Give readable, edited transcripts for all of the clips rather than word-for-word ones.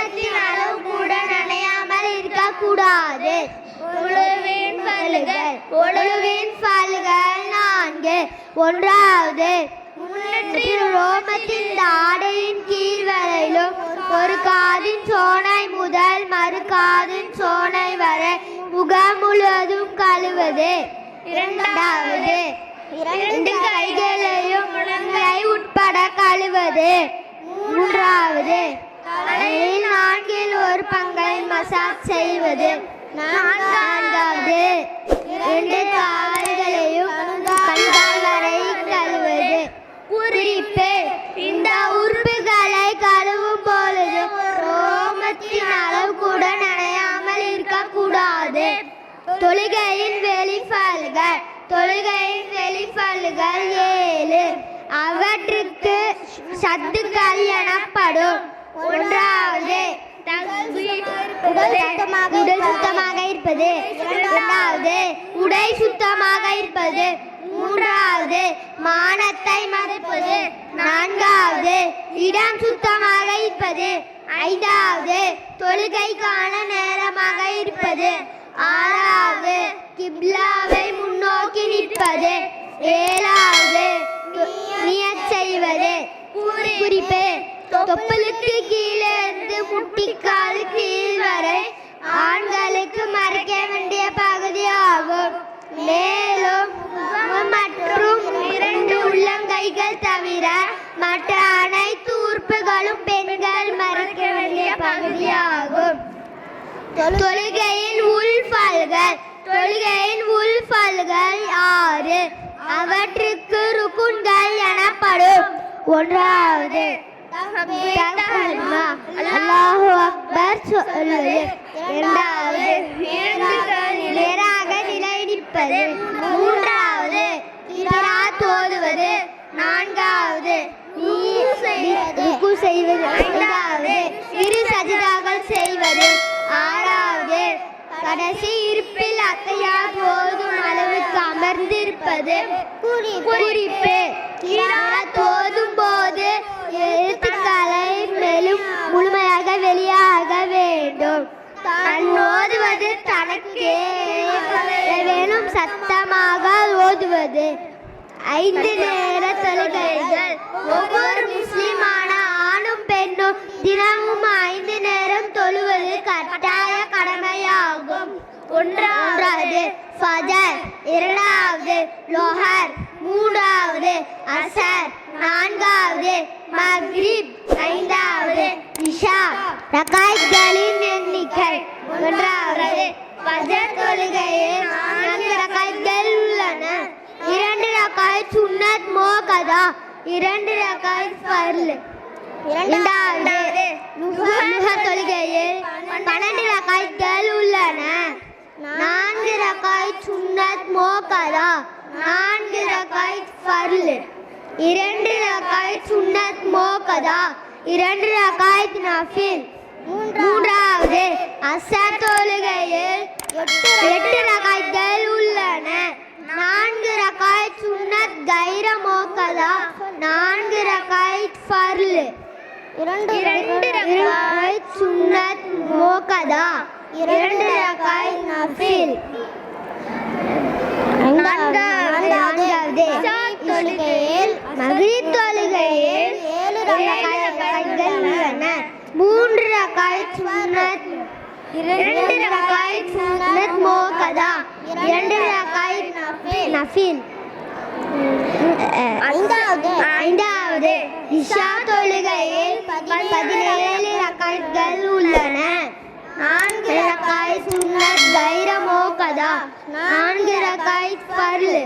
ரோமத்தின் அளவு கூட நனையாமல் இருக்கக்கூடாது. ஒழுவின் பல்கள் 4. ஒன்றாவது, முன்னற்றில் ரோமத்தின் தாடையின் கீழ் வரையிலும் ஒரு காதின் சோனை முதல் மறு காதின் சோனை வரை முகம் முழுவதும் கழுவது. இரண்டாவது, 2 கைகளையும் முழங்கை உட்பட கழுவது. மூன்றாவது, தலையில் 4 ஒரு பங்கை மசாஜ் செய்வது. நான்காவது, 2 கால்களையும் கண்கால் வரை கழுவது. குறிப்பு: இந்த உறுப்புகளை கழுவும் பொழுது ரோமத்தின் அளவு கூட நனையாமல் இருக்கக்கூடாது. தொழுகையின் வெளிப்பல்கள் 7. அவற்றுக்கு சத்துக்கள் எனப்படும். ஒன்றாவது, உடல் சுத்தமாக இருப்பது. இரண்டாவது, உடை சுத்தமாக இருப்பது. மூன்றாவது, மானத்தை மறைப்பது. நான்காவது, இடம் சுத்தமாக இருப்பது. ஐந்தாவது, தொழுகைக்கான நேரமாக இருப்பது. ஆறாவது, கிப்லாவை முன்னோக்கி நிற்பது. ஏழாவது, நியத் செய்வது. குறிப்பு: தொப்புளுக்கு கீழே இருந்து முட்டிக்கால் கீழ் வரை ஆண்களுக்கு மறைக்க வேண்டிய பகுதியாகும். மேலும் மற்றும் 2 உள்ளங்கைகள் தவிர மற்ற அனைத்து உறுப்புகளும் பெண்கள் மறைக்க வேண்டிய பகுதியாகும். தொழுகையின் உள்பல்கள் 6. அவற்றுக்கு ருக்குன்கள் எனப்படும். ஒன்றாவது, அல்லாஹு அக்பர் சொல்வது. இரண்டாவது, நேராக நிலைநிற்பது. மூன்றாவது, கிராத் ஓதுவது. நான்காவது, ருக்கு செய்வது. ஐந்தாவது, 2 சஜிதாக்கள் செய்வது. ஆறாவது, கடைசி இருப்பில் அத்தையாத் ஓதும் அளவுக்கு அமர்ந்திருப்பது. குறிப்பு: கிராத் ஓதும் போது எழுத்துக்களை முழுமையாக வெளியாக வேண்டும். தான் ஓதுவது தனக்கே வேணும் சத்தமாக ஓதுவது. 5 நேர தொழுகைகள். ஒவ்வொரு முஸ்லிமான ஆணும் பெண்ணும் தினமும் 5 நேரம் தொழுவது கட்டாய கடமையாகும். ஒன்றாவது, ஃபஜர். இரண்டாவது, லொஹர். மூன்றாவது, அசர். நான்காவது, மக்ரிப். ஐந்தாவது, இஷா. ரகாய்களின் எண்ணிக்கை. ஒன்றாவது, ஃபஜர் தொழுகையில் 4 ரகாய்கள் உள்ளன. 2 ரகாய்த் சுன்னத் முஅக்கதா, 2 ரகாய்த் ஃபர்ல். இரண்டாவது, லுஹர் தொழுகையில் 12 ரகாய்கள் உள்ளன. 4 ரகாய்த் சுன்னத் முஅக்கதா, 4 ரகாய்த் ஃபர்ல். 2 ரகாய்த் சுன்னத் முஅக்கதா, 2 ரகாய்த் நஃபில். மூன்றாவது, அஸ்ர் தொழுகையில் 8 ரகாய்கள் உள்ளன. 4 ரகாய்த் சுன்னத் கைர முஅக்கதா, 4 ரகாய்த் ஃபர்ல். 2 ரகாய்த் சுன்னத் முஅக்கதா, 2 ரகாய்த் நஃபில். நான்காவது, தொழுகையில் மக்ரிப் தொழுகையில் 7 ரகாய்கள் உள்ளன. 3 ரகாய்த் சுன்னத், 2 ரகாய்த் சுன்னத் முஅக்கதா, 2 ரகாய்த் நஃபில். ஐந்தாவது, இஷா தொழுகையில் 17 ரகாய்கள் உள்ளன. 4 ரகாய்த் சுன்னத் கைர முஅக்கதா, 4 ரகாய்த் ஃபர்ல்.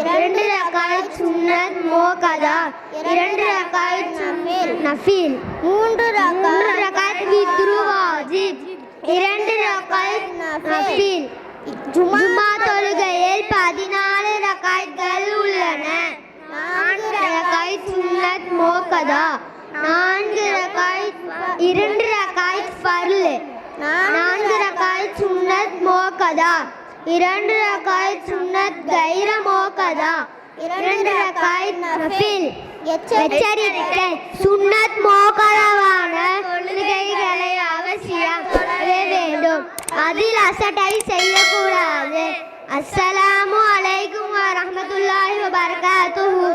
2 ரகாய்த் சுன்னத் முஅக்கதா, 2 ரகாய்த் நஃபில். 3 ரகாய்த் வித்ரு வாஜிப், 2 ரகாய்த் நஃபில். ஜும்மா தொழுகையில் 14 ரகாய்கள் உள்ளன. 4 ரகாய்த் சுன்னத் முஅக்கதா, 4 ரகாய்த் 2 ரகாய்த் ஃபர்ல். 4 ரகாய்த் சுன்னத் முஅக்கதா, 2 ரகாய்த் சுன்னத் கைர முஅக்கதா, 2 ரகாய்த் நஃபில். எச்சரிக்கை: சுன்னத் முஅக்கதாவான தொழுகைகளை அதில் அசட்டை செய்யக்கூடாது. அஸ்ஸலாமு அலைக்கும் வரஹ்மத்துல்லாஹி வபரகாத்துஹு.